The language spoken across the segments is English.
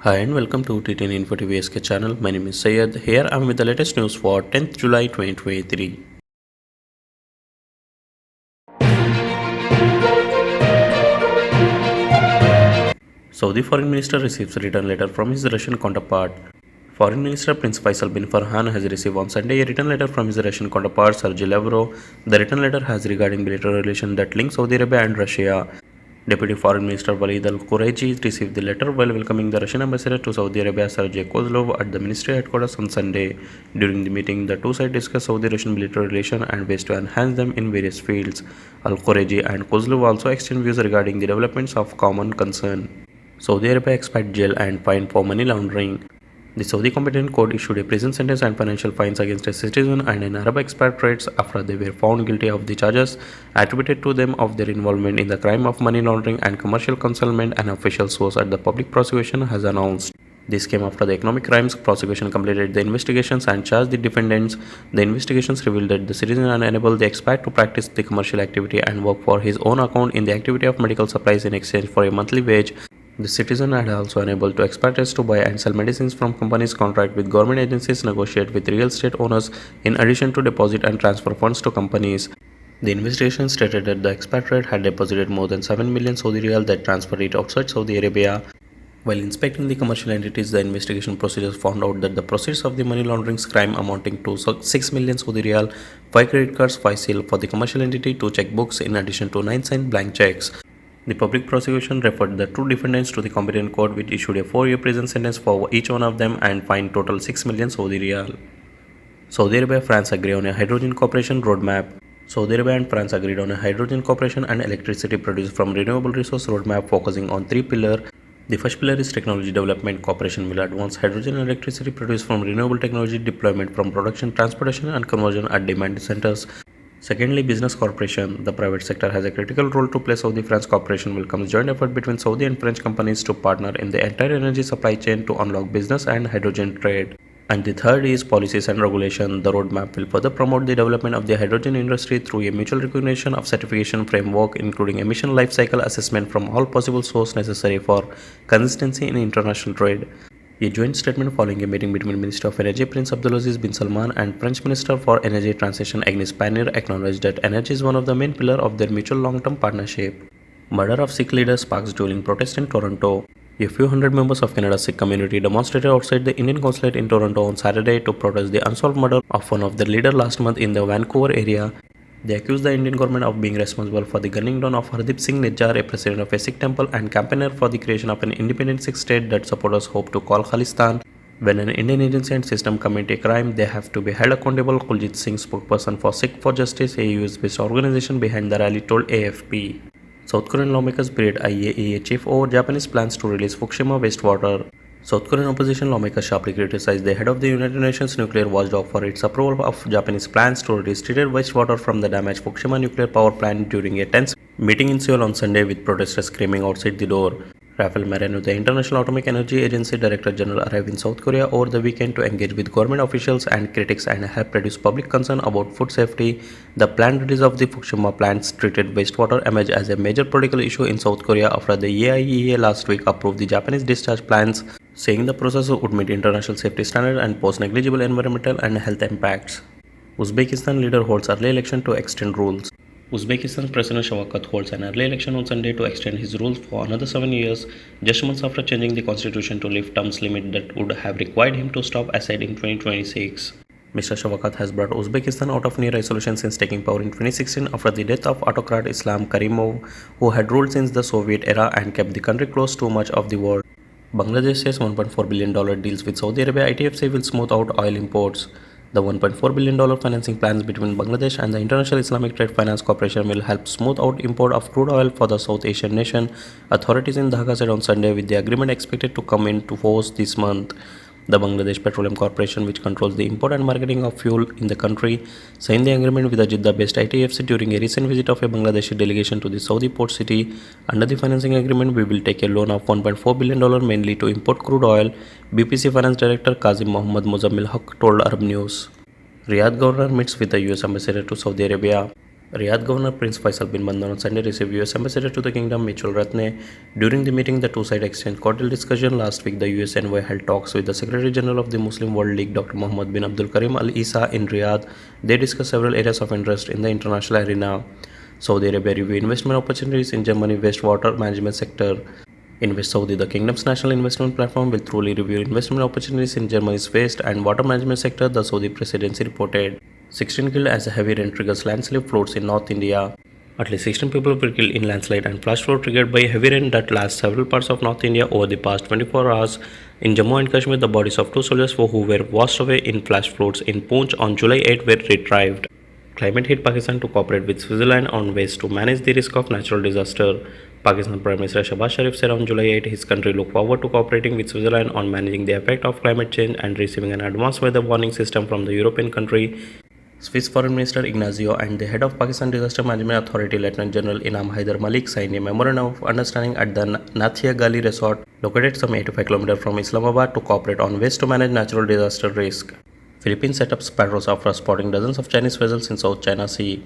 Hi and welcome to T10 Info TV SK channel. My name is Sayed. Here I am with the latest news for 10th July 2023. Saudi Foreign Minister receives a written letter from his Russian counterpart. Foreign Minister Prince Faisal bin Farhan has received on Sunday a written letter from his Russian counterpart Sergei Lavrov. The written letter has regarding bilateral relations that link Saudi Arabia and Russia. Deputy Foreign Minister Walid al-Quraiji received the letter while welcoming the Russian ambassador to Saudi Arabia Sergei Kozlov at the ministry headquarters on Sunday. During the meeting, the two sides discussed Saudi-Russian bilateral relations and ways to enhance them in various fields. Al-Quraiji and Kozlov also exchanged views regarding the developments of common concern. Saudi Arabia expect jail and fine for money laundering. The Saudi competent court issued a prison sentence and financial fines against a citizen and an Arab expatriate after they were found guilty of the charges attributed to them of their involvement in the crime of money laundering and commercial concealment, an official source at the public prosecution has announced. This came after the economic crimes prosecution completed the investigations and charged the defendants. The investigations revealed that the citizen enabled the expat to practice the commercial activity and work for his own account in the activity of medical supplies in exchange for a monthly wage. The citizen had also enabled to expatriates to buy and sell medicines from companies, contract with government agencies, negotiate with real estate owners, in addition to deposit and transfer funds to companies. The investigation stated that the expatriate had deposited more than 7 million Saudi riyal that transferred it outside Saudi Arabia. While inspecting the commercial entities, the investigation procedures found out that the proceeds of the money laundering crime amounting to 6 million Saudi riyal, 5 credit cards, 5 seal for the commercial entity, 2 checkbooks, in addition to 9 signed blank checks. The public prosecution referred the two defendants to the competent court, which issued a 4-year prison sentence for each one of them and fined total 6 million Saudi riyal. Saudi Arabia and France agree on a hydrogen cooperation roadmap. Saudi Arabia and France agreed on a hydrogen cooperation and electricity produced from renewable resource roadmap focusing on 3 pillars. The first pillar is technology development. Cooperation will advance hydrogen and electricity produced from renewable technology deployment from production, transportation and conversion at demand centers. Secondly, business cooperation. The private sector has a critical role to play. Saudi-France cooperation welcomes joint effort between Saudi and French companies to partner in the entire energy supply chain to unlock business and hydrogen trade. And the third is policies and regulation. The roadmap will further promote the development of the hydrogen industry through a mutual recognition of certification framework, including emission life cycle assessment from all possible sources necessary for consistency in international trade. A joint statement following a meeting between Minister of Energy Prince Abdulaziz bin Salman and French Minister for Energy Transition Agnes Pannier acknowledged that energy is one of the main pillars of their mutual long-term partnership. Murder of Sikh leader sparks during protest in Toronto. A few hundred members of Canada's Sikh community demonstrated outside the Indian consulate in Toronto on Saturday to protest the unsolved murder of one of their leaders last month in the Vancouver area. They accused the Indian government of being responsible for the gunning down of Hardeep Singh Nijjar, a president of a Sikh temple and campaigner for the creation of an independent Sikh state that supporters hope to call Khalistan. When an Indian agency and system commit a crime, they have to be held accountable, Kuljit Singh, spokesperson for Sikh for Justice, a US-based organization behind the rally, told AFP. South Korean lawmakers berated IAEA chief over Japanese plans to release Fukushima wastewater. South Korean opposition lawmakers sharply criticized the head of the United Nations nuclear watchdog for its approval of Japanese plans to release treated wastewater from the damaged Fukushima nuclear power plant during a tense meeting in Seoul on Sunday with protesters screaming outside the door. Rafael Mariano, the International Atomic Energy Agency Director General, arrived in South Korea over the weekend to engage with government officials and critics and help reduce public concern about food safety. The planned release of the Fukushima plant's treated wastewater emerged as a major political issue in South Korea after the IAEA last week approved the Japanese discharge plans, saying the process would meet international safety standards and pose negligible environmental and health impacts. Uzbekistan leader holds early election to extend rules. Uzbekistan's President Shavkat holds an early election on Sunday to extend his rule for another 7 years, just months after changing the constitution to lift terms limit that would have required him to stop aside in 2026. Mr. Shavkat has brought Uzbekistan out of near isolation since taking power in 2016 after the death of autocrat Islam Karimov, who had ruled since the Soviet era and kept the country close to much of the world. Bangladesh says $1.4 billion deals with Saudi Arabia ITFC will smooth out oil imports. The $1.4 billion financing plans between Bangladesh and the International Islamic Trade Finance Corporation will help smooth out import of crude oil for the South Asian nation, authorities in Dhaka said on Sunday, with the agreement expected to come into force this month. The Bangladesh Petroleum Corporation, which controls the import and marketing of fuel in the country, signed the agreement with the Jeddah-based ITFC during a recent visit of a Bangladeshi delegation to the Saudi port city. Under the financing agreement, we will take a loan of $1.4 billion mainly to import crude oil, BPC Finance Director Kazim Mohammad Muzammil Haq told Arab News. Riyadh governor meets with the US ambassador to Saudi Arabia. Riyadh Governor Prince Faisal bin Bandar on Sunday received US Ambassador to the Kingdom Mitchell Ratne. During the meeting, the two sides exchanged cordial discussion. Last week, the US envoy held talks with the Secretary General of the Muslim World League, Dr. Mohammed bin Abdul Karim Al Isa, in Riyadh. They discussed several areas of interest in the international arena. Saudi Arabia review investment opportunities in Germany wastewater management sector. Invest Saudi, the Kingdom's national investment platform, will thoroughly review investment opportunities in Germany's waste and water management sector, the Saudi presidency reported. 16 killed as a heavy rain triggers landslide floods in North India. At least 16 people were killed in landslide and flash flood triggered by heavy rain that lasted several parts of North India over the past 24 hours. In Jammu and Kashmir, the bodies of two soldiers who were washed away in flash floods in Poonch on July 8 were retrieved. Climate hit Pakistan to cooperate with Switzerland on ways to manage the risk of natural disaster. Pakistan Prime Minister Shahbaz Sharif said on July 8 his country looked forward to cooperating with Switzerland on managing the effect of climate change and receiving an advanced weather warning system from the European country. Swiss Foreign Minister Engliah and the head of Pakistan Disaster Management Authority Lieutenant General Inam Haider Malik signed a memorandum of understanding at the Nathia Gali Resort, located some 85 km from Islamabad, to cooperate on ways to manage natural disaster risk. Philippines set up patrols after spotting dozens of Chinese vessels in South China Sea.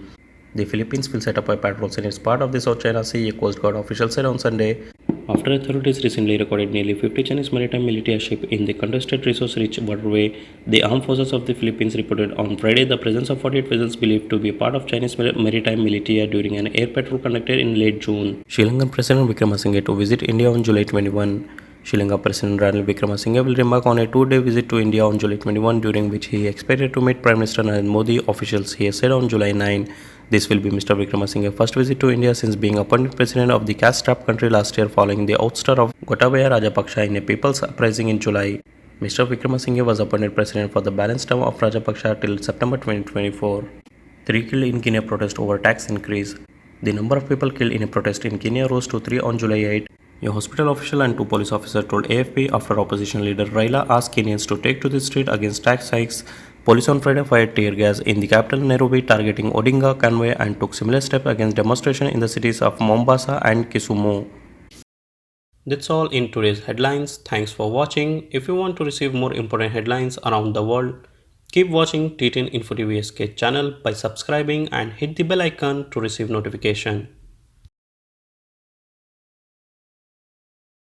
The Philippines will set up a patrols in its part of the South China Sea, a Coast Guard official said on Sunday. After authorities recently recorded nearly 50 Chinese maritime militia ships in the contested resource-rich waterway, the armed forces of the Philippines reported on Friday the presence of 48 vessels believed to be part of Chinese maritime militia during an air patrol conducted in late June. Sri Lankan President Wickremesinghe to visit India on July 21. Sri Lanka President Ranil Wickremesinghe will embark on a two-day visit to India on July 21, during which he expected to meet Prime Minister Narendra Modi, officials here said on July 9. This will be Mr. Wickremesinghe's first visit to India since being appointed president of the caste-strapped country last year following the ouster of Gotabaya Rajapaksa in a people's uprising in July. Mr. Wickremesinghe was appointed president for the balance term of Rajapaksa till September 2024. 3 killed in Kenya protest over tax increase. The number of people killed in a protest in Kenya rose to 3 on July 8. A hospital official and 2 police officers told AFP after opposition leader Raila asked Kenyans to take to the street against tax hikes. Police on Friday fired tear gas in the capital Nairobi, targeting Odinga convoy, and took similar steps against demonstration in the cities of Mombasa and Kisumu. That's all in today's headlines. Thanks for watching. If you want to receive more important headlines around the world, keep watching T10 Info TV SK channel by subscribing and hit the bell icon to receive notification.